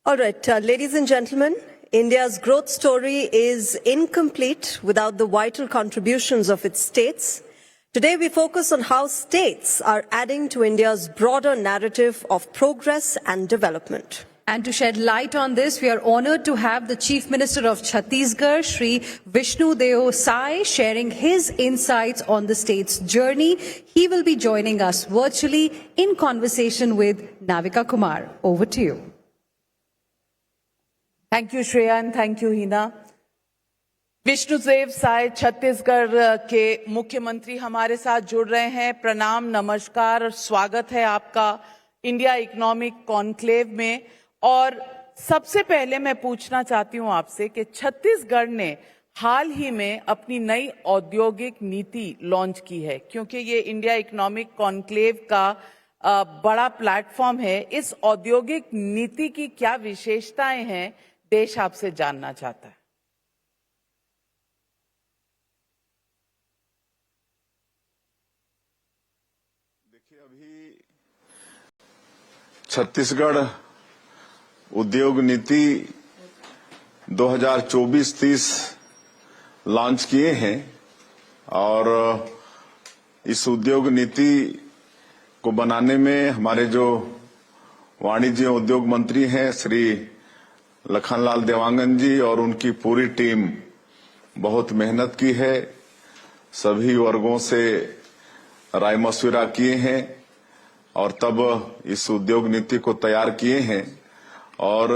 All right, ladies and gentlemen, India's growth story is incomplete without the vital contributions of its states. Today we focus on how states are adding to India's broader narrative of progress and development. And to shed light on this, we are honored to have the Chief Minister of Chhattisgarh, Shri Vishnu Deo Sai, sharing his insights on the state's journey. He will be joining us virtually in conversation with Navika Kumar. Over to you. Thank you, Shreya, and thank you, Hina. Vishnudeo Sai Chhattisgarh के मुख्यमंत्री हमारे साथ जुड़ रहे हैं। प्रणाम, नमस्कार और स्वागत है आपका इंडिया इकोनॉमिक कॉन्क्लेव में। और सबसे पहले मैं पूछना चाहती हूं आपसे कि छत्तीसगढ़ ने हाल ही में अपनी नई औद्योगिक नीति लॉन्च की है, क्योंकि ये इंडिया इकोनॉमिक कॉन्क्लेव का बड़ा प्लेटफॉर्म है। इस औद्योगिक नीति की क्या विशेषताएं हैं, देश आपसे जानना चाहता है। देखिए, अभी छत्तीसगढ़ उद्योग नीति 2024-30 लॉन्च किए हैं और इस उद्योग नीति को बनाने में हमारे जो वाणिज्य उद्योग मंत्री हैं श्री लखनलाल देवांगन जी और उनकी पूरी टीम बहुत मेहनत की है। सभी वर्गों से राय मशविरा किए हैं और तब इस उद्योग नीति को तैयार किए हैं। और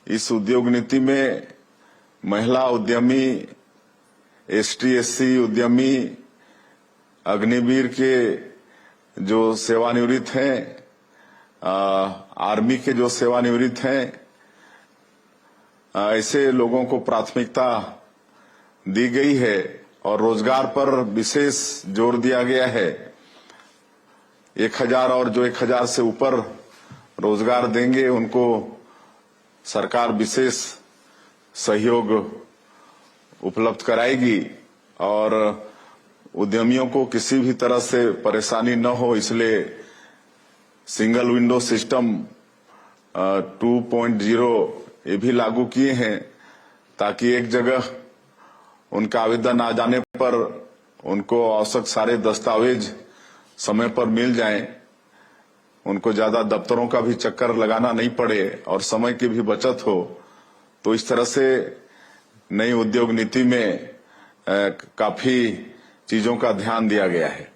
इस उद्योग नीति में महिला उद्यमी, एसटी एससी उद्यमी, अग्निवीर के जो सेवानिवृत्त हैं, आर्मी के जो सेवानिवृत्त हैं, ऐसे लोगों को प्राथमिकता दी गई है और रोजगार पर विशेष जोर दिया गया है। 1000 और जो 1000 से ऊपर रोजगार देंगे उनको सरकार विशेष सहयोग उपलब्ध कराएगी और उद्यमियों को किसी भी तरह से परेशानी न हो, इसलिए सिंगल विंडो सिस्टम 2.0 ये भी लागू किए हैं ताकि एक जगह उनका आवेदन आ जाने पर उनको आवश्यक सारे दस्तावेज समय पर मिल जाएं, उनको ज्यादा दफ्तरों का भी चक्कर लगाना नहीं पड़े और समय की भी बचत हो। तो इस तरह से नई उद्योग नीति में काफी चीजों का ध्यान दिया गया है।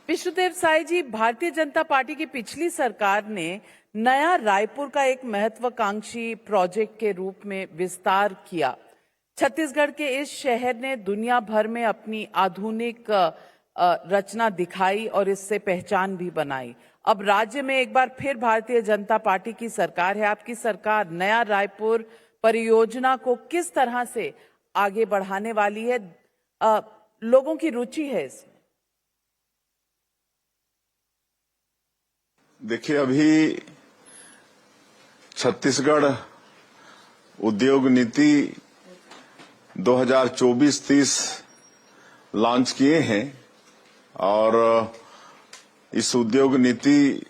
विष्णुदेव साय जी, भारतीय जनता पार्टी की पिछली सरकार ने नया रायपुर का एक महत्वाकांक्षी प्रोजेक्ट के रूप में विस्तार किया। छत्तीसगढ़ के इस शहर ने दुनिया भर में अपनी आधुनिक रचना दिखाई और इससे पहचान भी बनाई। अब राज्य में एक बार फिर भारतीय जनता पार्टी की सरकार है। आपकी सरकार नया रायपुर परियोजना को किस तरह से आगे बढ़ाने वाली है? लोगों की रुचि है इसमें। देखिए, अभी छत्तीसगढ़ उद्योग नीति 2024-30 लॉन्च किए हैं और इस उद्योग नीति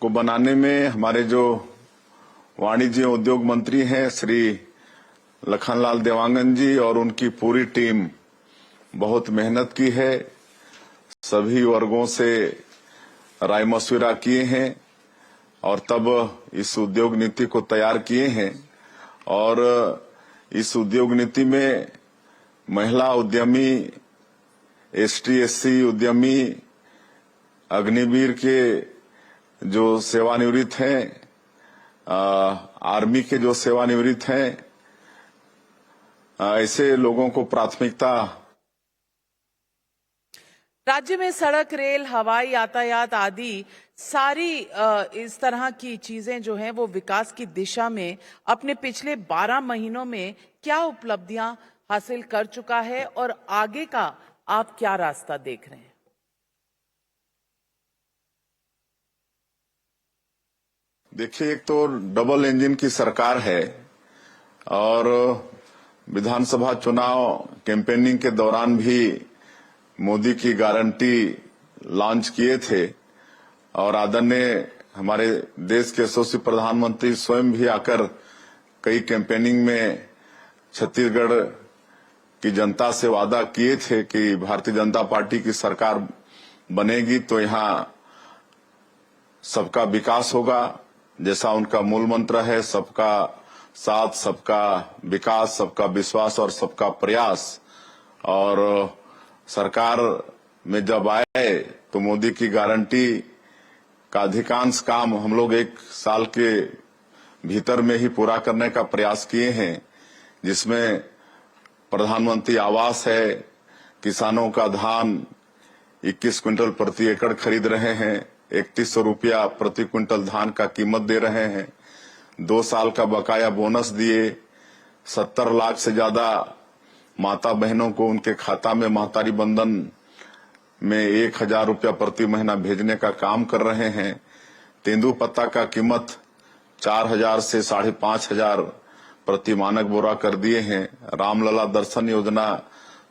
को बनाने में हमारे जो वाणिज्य उद्योग मंत्री हैं श्री लखनलाल देवांगन जी और उनकी पूरी टीम बहुत मेहनत की है। सभी वर्गों से राय मशविरा किए हैं और तब इस उद्योग नीति को तैयार किए हैं। और इस उद्योग नीति में महिला उद्यमी, एसटी एससी उद्यमी, अग्निवीर के जो सेवानिवृत्त हैं, आर्मी के जो सेवानिवृत्त हैं, ऐसे लोगों को प्राथमिकता। राज्य में सड़क, रेल, हवाई यातायात आदि सारी इस तरह की चीजें जो हैं वो विकास की दिशा में अपने पिछले 12 महीनों में क्या उपलब्धियां हासिल कर चुका है और आगे का आप क्या रास्ता देख रहे हैं? देखिए, एक तो डबल इंजन की सरकार है और विधानसभा चुनाव कैंपेनिंग के दौरान भी मोदी की गारंटी लॉन्च किए थे और आदरणीय हमारे देश के यशस्वी प्रधानमंत्री स्वयं भी आकर कई कैंपेनिंग में छत्तीसगढ़ की जनता से वादा किए थे कि भारतीय जनता पार्टी की सरकार बनेगी तो यहाँ सबका विकास होगा, जैसा उनका मूल मंत्र है, सबका साथ, सबका विकास, सबका विश्वास और सबका प्रयास। और सरकार में जब आए तो मोदी की गारंटी का अधिकांश काम हम लोग 1 साल के भीतर में ही पूरा करने का प्रयास किए हैं, जिसमें प्रधानमंत्री आवास है, किसानों का धान 21 क्विंटल प्रति एकड़ खरीद रहे हैं, 3100 रुपया प्रति क्विंटल धान का कीमत दे रहे हैं, 2 साल का बकाया बोनस दिए, 70 लाख से ज्यादा माता बहनों को उनके खाता में महतारी बंधन में 1000 रुपया प्रति महीना भेजने का काम कर रहे हैं। तेंदुपत्ता का कीमत 4000 से 5500 प्रति मानक बोरा कर दिए हैं। रामलला दर्शन योजना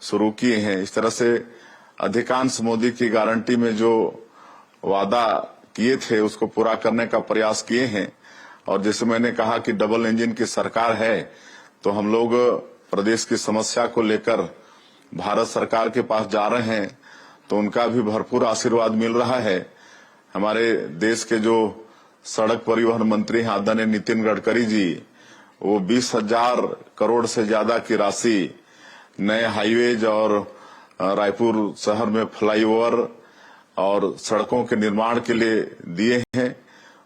शुरू किए हैं। इस तरह से अधिकांश मोदी की गारंटी में जो वादा किए थे उसको पूरा करने का प्रयास किए हैं। और जैसे मैंने कहा कि डबल इंजन की सरकार है, तो हम लोग प्रदेश की समस्या को लेकर भारत सरकार के पास जा रहे हैं, तो उनका भी भरपूर आशीर्वाद मिल रहा है। हमारे देश के जो सड़क परिवहन मंत्री हैं आदरणीय नितिन गडकरी जी, वो 20,000 करोड़ से ज्यादा की राशि नए हाईवेज और रायपुर शहर में फ्लाईओवर और सड़कों के निर्माण के लिए दिए हैं।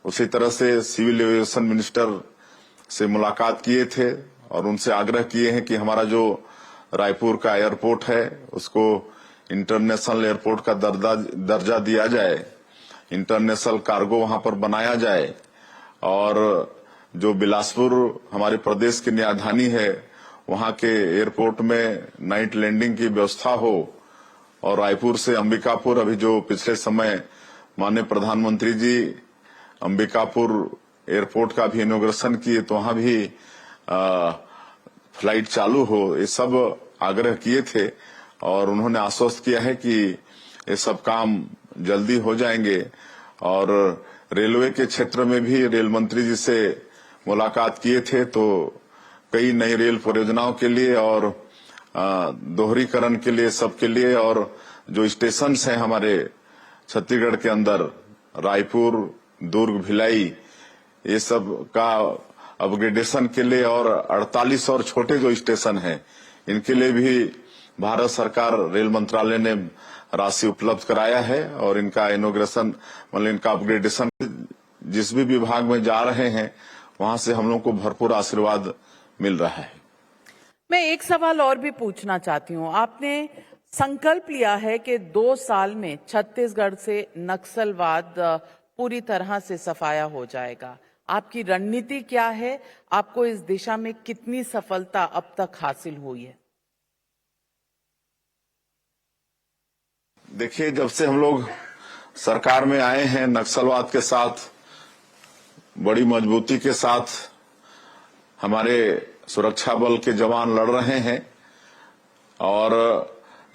उसी तरह से सिविल एविएशन मिनिस्टर से मुलाकात किए थे और उनसे आग्रह किए हैं कि हमारा जो रायपुर का एयरपोर्ट है उसको इंटरनेशनल एयरपोर्ट का दर्जा दिया जाए, इंटरनेशनल कार्गो वहां पर बनाया जाए, और जो बिलासपुर हमारे प्रदेश की राजधानी है वहां के एयरपोर्ट में नाइट लैंडिंग की व्यवस्था हो। और रायपुर से अंबिकापुर, अभी जो पिछले समय माननीय प्रधानमंत्री जी अंबिकापुर एयरपोर्ट का भी इनॉग्रेशन किए, तो वहां भी फ्लाइट चालू हो, ये सब आग्रह किए थे। और उन्होंने आश्वस्त किया है कि ये सब काम जल्दी हो जाएंगे। और रेलवे के क्षेत्र में भी रेल मंत्री जी से मुलाकात किए थे, तो कई नई रेल परियोजनाओं के लिए और दोहरीकरण के लिए, सबके लिए, और जो स्टेशन हैं हमारे छत्तीसगढ़ के अंदर, रायपुर, दुर्ग, भिलाई, ये सब का अपग्रेडेशन के लिए, और 48 और छोटे जो स्टेशन हैं इनके लिए भी भारत सरकार रेल मंत्रालय ने राशि उपलब्ध कराया है। और इनका इनॉग्रेशन मतलब इनका अपग्रेडेशन जिस भी विभाग में जा रहे हैं वहां से हम लोग को भरपूर आशीर्वाद मिल रहा है। मैं एक सवाल और भी पूछना चाहती हूँ। आपने संकल्प लिया है कि 2 साल में छत्तीसगढ़ से नक्सलवाद पूरी तरह से सफाया हो जाएगा। आपकी रणनीति क्या है? आपको इस दिशा में कितनी सफलता अब तक हासिल हुई है? देखिए, जब से हम लोग सरकार में आए हैं, नक्सलवाद के साथ बड़ी मजबूती के साथ हमारे सुरक्षा बल के जवान लड़ रहे हैं। और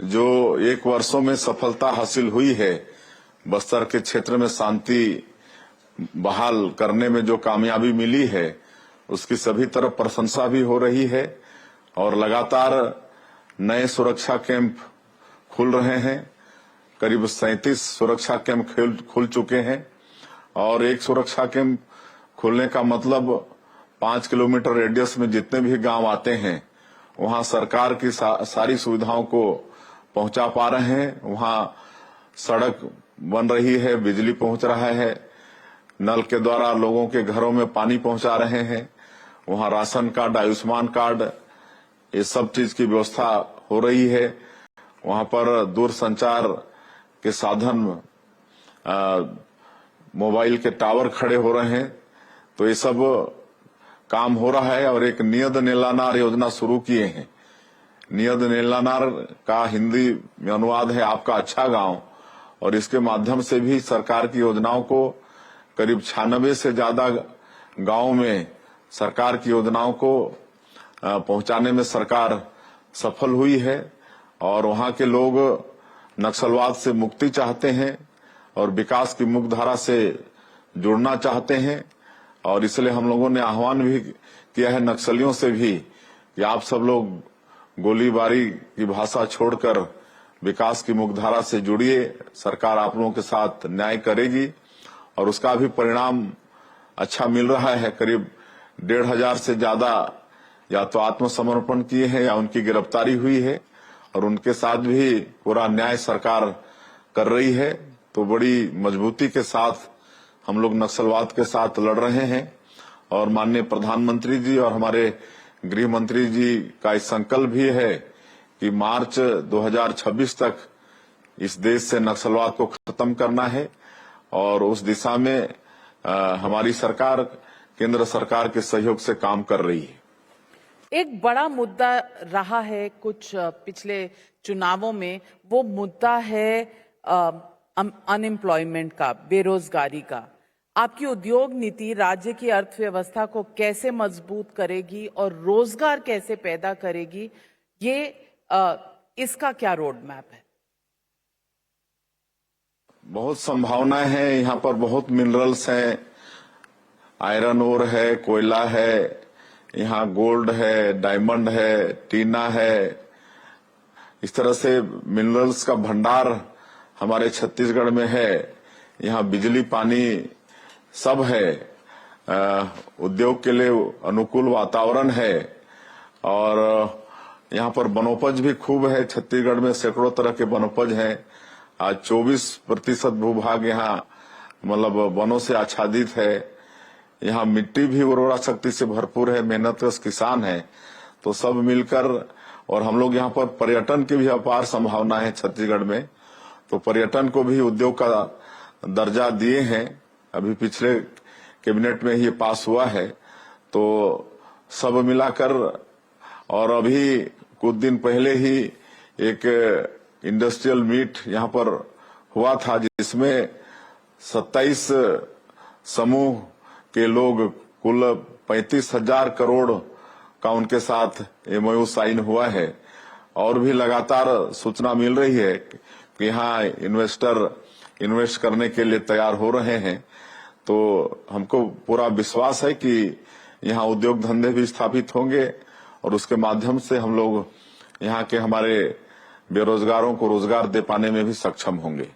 जो 1 वर्षों में सफलता हासिल हुई है, बस्तर के क्षेत्र में शांति बहाल करने में जो कामयाबी मिली है, उसकी सभी तरफ प्रशंसा भी हो रही है। और लगातार नए सुरक्षा कैंप खुल रहे हैं। करीब 37 सुरक्षा कैंप खुल चुके हैं। और एक सुरक्षा कैंप खुलने का मतलब 5 किलोमीटर रेडियस में जितने भी गांव आते हैं वहां सरकार की सारी सुविधाओं को पहुंचा पा रहे हैं। वहां सड़क बन रही है, बिजली पहुंच रहा है, नल के द्वारा लोगों के घरों में पानी पहुंचा रहे हैं, वहां राशन कार्ड, आयुष्मान कार्ड, ये सब चीज की व्यवस्था हो रही है। वहां पर दूरसंचार के साधन, मोबाइल के टावर खड़े हो रहे हैं। तो ये सब काम हो रहा है। और एक नियत नीलानार योजना शुरू किए हैं। नियत नीलानार का हिंदी में अनुवाद है आपका अच्छा गांव। और इसके माध्यम से भी सरकार की योजनाओं को करीब 96 से ज्यादा गांव में सरकार की योजनाओं को पहुंचाने में सरकार सफल हुई है। और वहां के लोग नक्सलवाद से मुक्ति चाहते हैं और विकास की मुख्यधारा से जुड़ना चाहते हैं और इसलिए हम लोगों ने आह्वान भी किया है नक्सलियों से भी कि आप सब लोग गोलीबारी की भाषा छोड़कर विकास की मुख्यधारा से जुड़िए। सरकार आप लोगों के साथ न्याय करेगी और उसका भी परिणाम अच्छा मिल रहा है। करीब 1,500 से ज्यादा या तो आत्मसमर्पण किए हैं या उनकी गिरफ्तारी हुई है और उनके साथ भी पूरा न्याय सरकार कर रही है। तो बड़ी मजबूती के साथ हम लोग नक्सलवाद के साथ लड़ रहे हैं और माननीय प्रधानमंत्री जी और हमारे गृह मंत्री जी का इस संकल्प भी है कि मार्च 2026 तक इस देश से नक्सलवाद को खत्म करना है और उस दिशा में हमारी सरकार केंद्र सरकार के सहयोग से काम कर रही है। एक बड़ा मुद्दा रहा है कुछ पिछले चुनावों में, वो मुद्दा है अनएम्प्लॉयमेंट का, बेरोजगारी का। आपकी उद्योग नीति राज्य की अर्थव्यवस्था को कैसे मजबूत करेगी और रोजगार कैसे पैदा करेगी, ये इसका क्या रोड मैप है? बहुत संभावनाएं हैं, यहाँ पर बहुत मिनरल्स हैं, आयरन ओर है, कोयला है, यहाँ गोल्ड है, डायमंड है, टीना है। इस तरह से मिनरल्स का भंडार हमारे छत्तीसगढ़ में है। यहाँ बिजली पानी सब है, उद्योग के लिए अनुकूल वातावरण है और यहाँ पर वनोपज भी खूब है। छत्तीसगढ़ में सैकड़ों तरह के वनोपज हैं। आज 24% भूभाग यहाँ मतलब वनों से आच्छादित है। यहाँ मिट्टी भी उर्वरा शक्ति से भरपूर है, मेहनतकश किसान है। तो सब मिलकर और हम लोग यहाँ पर पर्यटन की भी अपार संभावना है छत्तीसगढ़ में। तो पर्यटन को भी उद्योग का दर्जा दिए हैं। अभी पिछले कैबिनेट में ही पास हुआ है। तो सब मिलाकर और अभी कुछ दिन पहले ही एक इंडस्ट्रियल मीट यहाँ पर हुआ था जिसमें 27 समूह के लोग कुल 35,000 करोड़ का उनके साथ MOU साइन हुआ है और भी लगातार सूचना मिल रही है कि यहाँ इन्वेस्टर इन्वेस्ट करने के लिए तैयार हो रहे हैं। तो हमको पूरा विश्वास है कि यहाँ उद्योग धंधे भी स्थापित होंगे और उसके माध्यम से हम लोग यहाँ के हमारे बेरोजगारों को रोजगार दे पाने में भी सक्षम होंगे।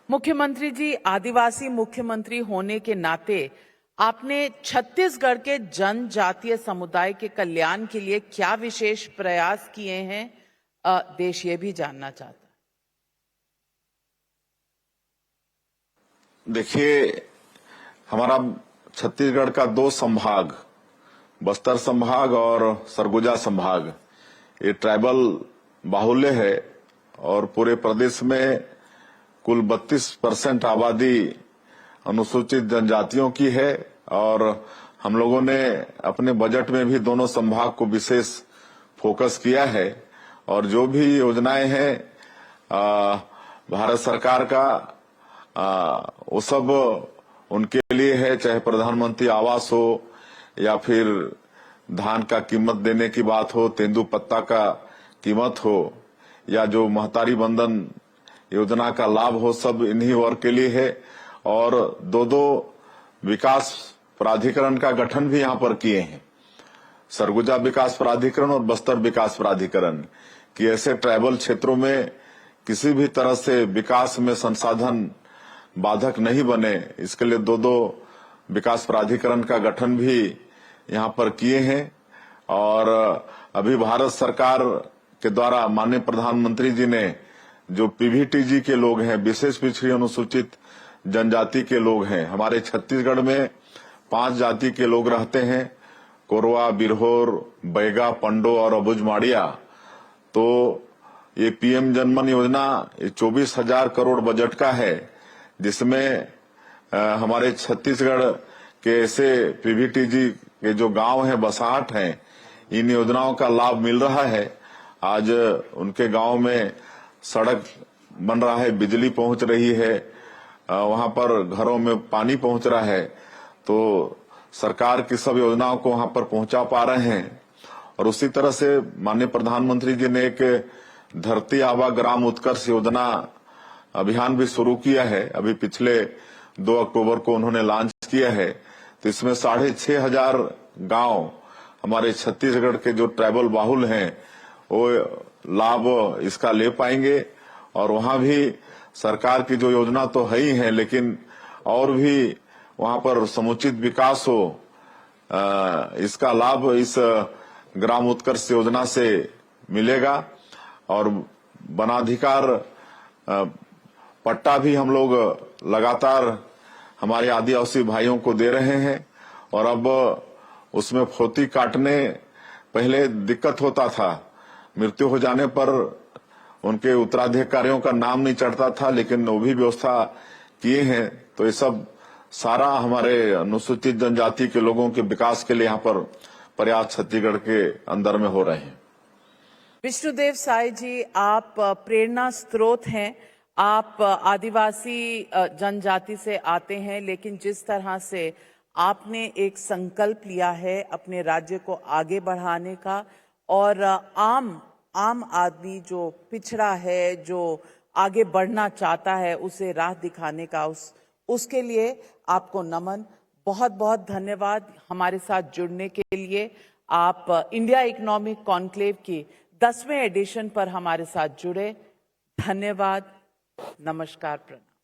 मुख्यमंत्री जी, आदिवासी मुख्यमंत्री होने के नाते आपने छत्तीसगढ़ के जनजातीय समुदाय के कल्याण के लिए क्या विशेष प्रयास किए हैं, देश ये भी जानना चाहता है। देखिए, हमारा छत्तीसगढ़ का 2 संभाग, बस्तर संभाग और सरगुजा संभाग, ये ट्राइबल बाहुल्य है और पूरे प्रदेश में कुल 32% आबादी अनुसूचित जनजातियों की है और हम लोगों ने अपने बजट में भी दोनों संभाग को विशेष फोकस किया है और जो भी योजनाएं हैं भारत सरकार का वो सब उनके लिए है, चाहे प्रधानमंत्री आवास हो या फिर धान का कीमत देने की बात हो, तेंदुपत्ता का कीमत हो या जो महतारी बंधन योजना का लाभ हो, सब इन्हीं वर्ग के लिए है। और 2 विकास प्राधिकरण का गठन भी यहाँ पर किए हैं, सरगुजा विकास प्राधिकरण और बस्तर विकास प्राधिकरण, कि ऐसे ट्राइबल क्षेत्रों में किसी भी तरह से विकास में संसाधन बाधक नहीं बने, इसके लिए 2 विकास प्राधिकरण का गठन भी यहाँ पर किए हैं। और अभी भारत सरकार के द्वारा माननीय प्रधानमंत्री जी ने जो PVTG के लोग हैं, विशेष पिछड़ी अनुसूचित जनजाति के लोग हैं, हमारे छत्तीसगढ़ में 5 जाति के लोग रहते हैं, कोरवा, बिरहोर, बैगा, पंडो और अबुझमाड़िया। तो ये PM जनमन योजना 24,000 करोड़ बजट का है, जिसमें हमारे छत्तीसगढ़ के ऐसे PVTG के जो गांव हैं, बसाहट हैं, इन योजनाओं का लाभ मिल रहा है। आज उनके गांव में सड़क बन रहा है, बिजली पहुंच रही है, वहां पर घरों में पानी पहुंच रहा है। तो सरकार की सब योजनाओं को वहां पर पहुंचा पा रहे हैं। और उसी तरह से माननीय प्रधानमंत्री जी ने एक धरती आबा ग्राम उत्कर्ष योजना अभियान भी शुरू किया है। अभी पिछले 2 अक्टूबर को उन्होंने लॉन्च किया है, तो इसमें 6,500 गांव हमारे छत्तीसगढ़ के जो ट्राइबल बाहुल हैं वो लाभ इसका ले पाएंगे। और वहां भी सरकार की जो योजना तो है ही है, लेकिन और भी वहां पर समुचित विकास हो, इसका लाभ इस ग्राम उत्कर्ष योजना से मिलेगा। और वनाधिकार पट्टा भी हम लोग लगातार हमारे आदिवासी भाइयों को दे रहे हैं। और अब उसमें फोती काटने पहले दिक्कत होता था, मृत्यु हो जाने पर उनके उत्तराधिकारियों का नाम नहीं चढ़ता था, लेकिन वो भी व्यवस्था किए हैं। तो ये सब सारा हमारे अनुसूचित जनजाति के लोगों के विकास के लिए यहाँ पर प्रयास छत्तीसगढ़ के अंदर में हो रहे हैं। विष्णुदेव साय जी, आप प्रेरणा स्रोत हैं। आप आदिवासी जनजाति से आते हैं, लेकिन जिस तरह से आपने एक संकल्प लिया है अपने राज्य को आगे बढ़ाने का, और आम आदमी जो पिछड़ा है, जो आगे बढ़ना चाहता है, उसे राह दिखाने का, उसके लिए आपको नमन। बहुत बहुत धन्यवाद हमारे साथ जुड़ने के लिए। आप इंडिया इकोनॉमिक कॉन्क्लेव की 10वें एडिशन पर हमारे साथ जुड़े। धन्यवाद, नमस्कार, प्रणाम।